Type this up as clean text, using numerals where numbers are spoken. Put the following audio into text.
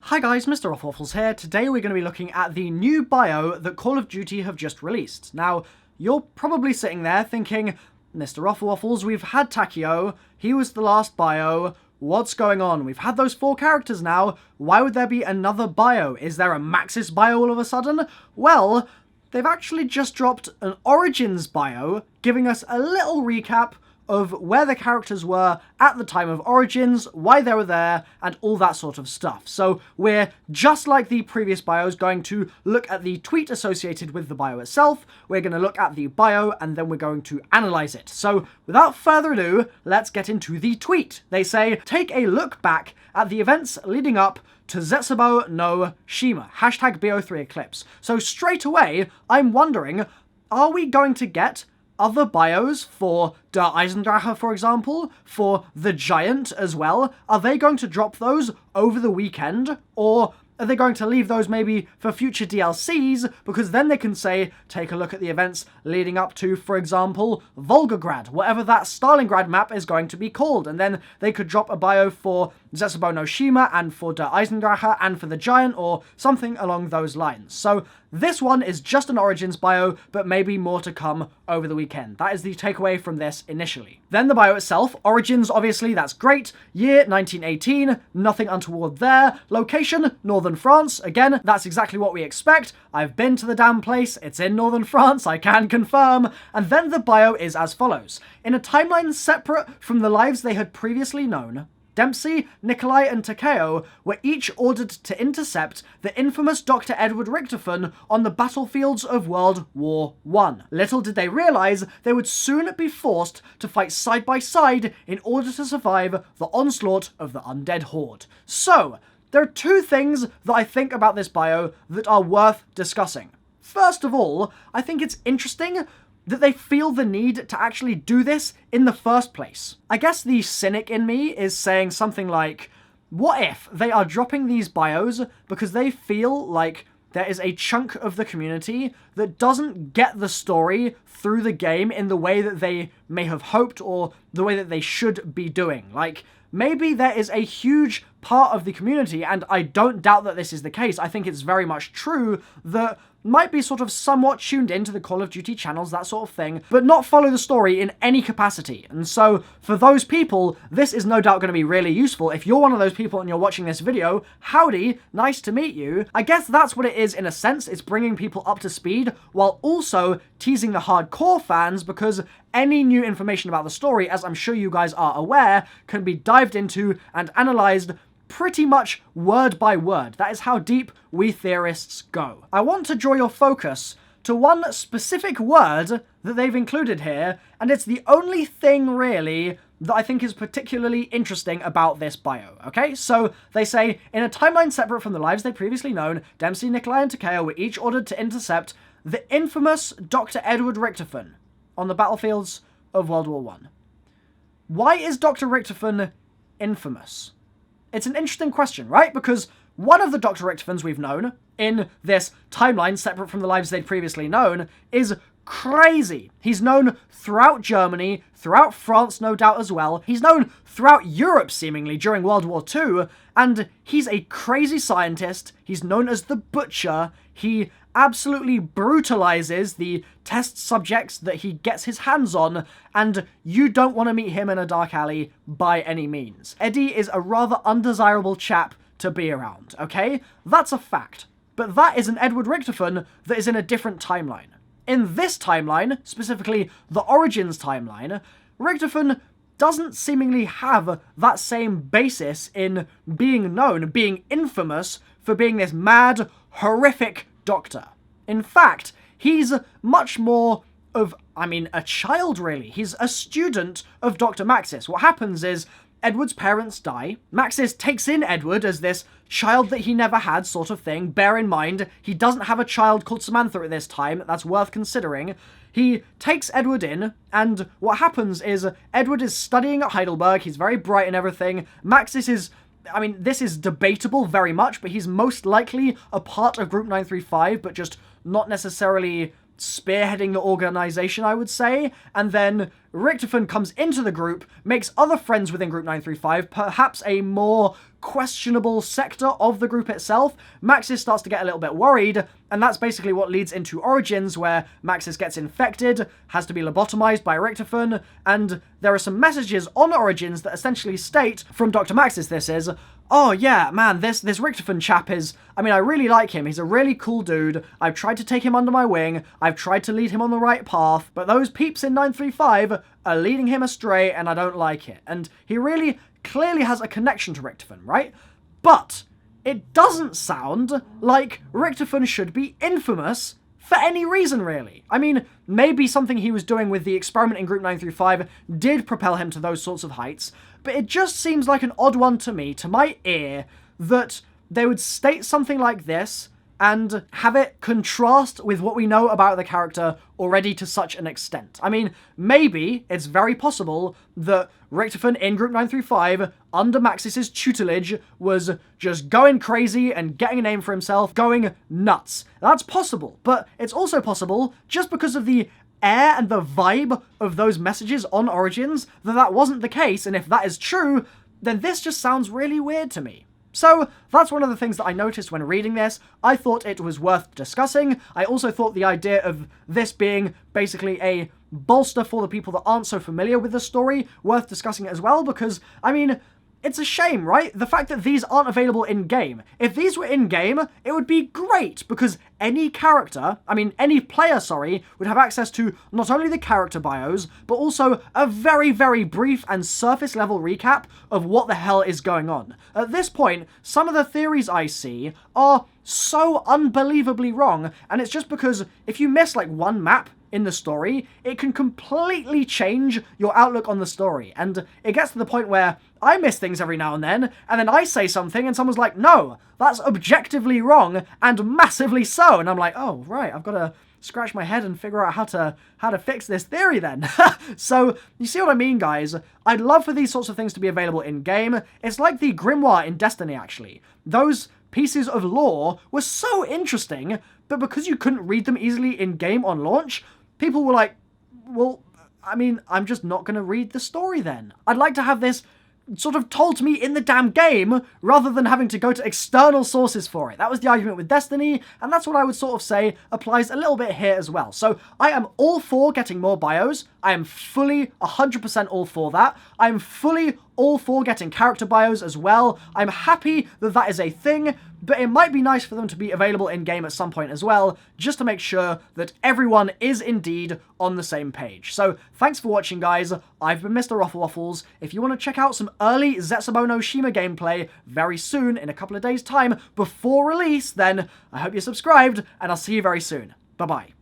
Hi guys, MrRoflWaffles here. Today we're going to be looking at the new bio that Call of Duty have just released. Now, you're probably sitting there thinking, MrRoflWaffles, we've had Takeo, he was the last bio, what's going on? We've had those 4 characters now, why would there be another bio? Is there a Maxis bio all of a sudden? Well, they've actually just dropped an Origins bio, giving us a little recap of where the characters were at the time of Origins, why they were there, and all that sort of stuff. So we're, just like the previous bios, going to look at the tweet associated with the bio itself, we're going to look at the bio, and then we're going to analyze it. So without further ado, let's get into the tweet. They say, take a look back at the events leading up to Zetsubou No Shima, hashtag BO3 Eclipse. So straight away, I'm wondering, are we going to get other bios for Der Eisendrache, for example, for the Giant as well? Are they going to drop those over the weekend? Or are they going to leave those maybe for future DLCs? Because then they can say, take a look at the events leading up to, for example, Volgograd, whatever that Stalingrad map is going to be called. And then they could drop a bio for Zetsubou No Shima and for Der Eisendrache and for the Giant or something along those lines. So this one is just an Origins bio, but maybe more to come over the weekend. That is the takeaway from this initially. Then the bio itself, Origins, obviously, that's great. Year, 1918, nothing untoward there. Location, Northern France. Again, that's exactly what we expect. I've been to the damn place. It's in Northern France, I can confirm. And then the bio is as follows. In a timeline separate from the lives they had previously known, Dempsey, Nikolai, and Takeo were each ordered to intercept the infamous Dr. Edward Richtofen on the battlefields of World War I. Little did they realise they would soon be forced to fight side by side in order to survive the onslaught of the undead horde. So, there are 2 things that I think about this bio that are worth discussing. First of all, I think it's interesting that they feel the need to actually do this in the first place. I guess the cynic in me is saying something like, what if they are dropping these bios because they feel like there is a chunk of the community that doesn't get the story through the game in the way that they may have hoped or the way that they should be doing? Like, maybe there is a huge part of the community, and I don't doubt that this is the case, I think it's very much true, that might be sort of somewhat tuned into the Call of Duty channels, that sort of thing, but not follow the story in any capacity. And so, for those people, this is no doubt going to be really useful. If you're one of those people and you're watching this video, howdy, nice to meet you. I guess that's what it is in a sense, it's bringing people up to speed, while also teasing the hardcore fans, because any new information about the story, as I'm sure you guys are aware, can be dived into and analysed pretty much word by word. That is how deep we theorists go. I want to draw your focus to one specific word that they've included here, and it's the only thing really that I think is particularly interesting about this bio, okay? So, they say, in a timeline separate from the lives they'd previously known, Dempsey, Nikolai, and Takeo were each ordered to intercept the infamous Dr. Edward Richtofen on the battlefields of World War I. Why is Dr. Richtofen infamous? It's an interesting question, right? Because one of the Dr. Richtofens we've known in this timeline separate from the lives they'd previously known is crazy. He's known throughout Germany, throughout France no doubt as well. He's known throughout Europe seemingly during World War II, and he's a crazy scientist. He's known as the Butcher. He absolutely brutalizes the test subjects that he gets his hands on, and you don't want to meet him in a dark alley by any means. Eddie is a rather undesirable chap to be around, okay? That's a fact. But that is an Edward Richtofen that is in a different timeline. In this timeline, specifically the Origins timeline, Richtofen doesn't seemingly have that same basis in being known, being infamous for being this mad, horrific doctor. In fact, he's much more of, a child really. He's a student of Dr. Maxis. What happens is, Edward's parents die. Maxis takes in Edward as this child that he never had sort of thing. Bear in mind, he doesn't have a child called Samantha at this time. That's worth considering. He takes Edward in, and what happens is, Edward is studying at Heidelberg. He's very bright and everything. Maxis is, this is debatable very much, but he's most likely a part of Group 935, but just not necessarily spearheading the organization, I would say. And then Richtofen comes into the group, makes other friends within Group 935, perhaps a more questionable sector of the group itself. Maxis starts to get a little bit worried, and that's basically what leads into Origins, where Maxis gets infected, has to be lobotomized by Richtofen, and there are some messages on Origins that essentially state, from Dr. Maxis this is, oh yeah, man, this Richtofen chap is, I mean, I really like him, he's a really cool dude, I've tried to take him under my wing, I've tried to lead him on the right path, but those peeps in 935 are leading him astray and I don't like it. And he really clearly has a connection to Richtofen, right? But it doesn't sound like Richtofen should be infamous for any reason, really. I mean, maybe something he was doing with the experiment in Group 935 did propel him to those sorts of heights, but it just seems like an odd one to me, to my ear, that they would state something like this and have it contrast with what we know about the character already to such an extent. I mean, maybe it's very possible that Richtofen in Group 935, under Maxis' tutelage, was just going crazy and getting a name for himself, going nuts. That's possible, but it's also possible, just because of the air and the vibe of those messages on Origins, that wasn't the case, and if that is true, then this just sounds really weird to me. So, that's one of the things that I noticed when reading this. I thought it was worth discussing. I also thought the idea of this being basically a bolster for the people that aren't so familiar with the story worth discussing as well, because, I mean, it's a shame, right? The fact that these aren't available in-game. If these were in-game, it would be great, because any player, would have access to not only the character bios, but also a very, very brief and surface-level recap of what the hell is going on. At this point, some of the theories I see are so unbelievably wrong, and it's just because if you miss, like, one map in the story, it can completely change your outlook on the story. And it gets to the point where I miss things every now and then I say something and someone's like, no, that's objectively wrong and massively so. And I'm like, oh, right, I've got to scratch my head and figure out how to fix this theory then. So, you see what I mean, guys? I'd love for these sorts of things to be available in-game. It's like the Grimoire in Destiny, actually. Those pieces of lore were so interesting, but because you couldn't read them easily in-game on launch, people were like, well, I mean, I'm just not going to read the story then. I'd like to have this sort of told to me in the damn game, rather than having to go to external sources for it. That was the argument with Destiny, and that's what I would sort of say applies a little bit here as well. So I am all for getting more bios. I am fully 100% all for that. I'm fully all for getting character bios as well. I'm happy that that is a thing, but it might be nice for them to be available in-game at some point as well, just to make sure that everyone is indeed on the same page. So, thanks for watching, guys. I've been MrRoflWaffles. If you want to check out some early Zetsubou No Shima gameplay very soon, in a couple of days' time, before release, then I hope you're subscribed, and I'll see you very soon. Bye-bye.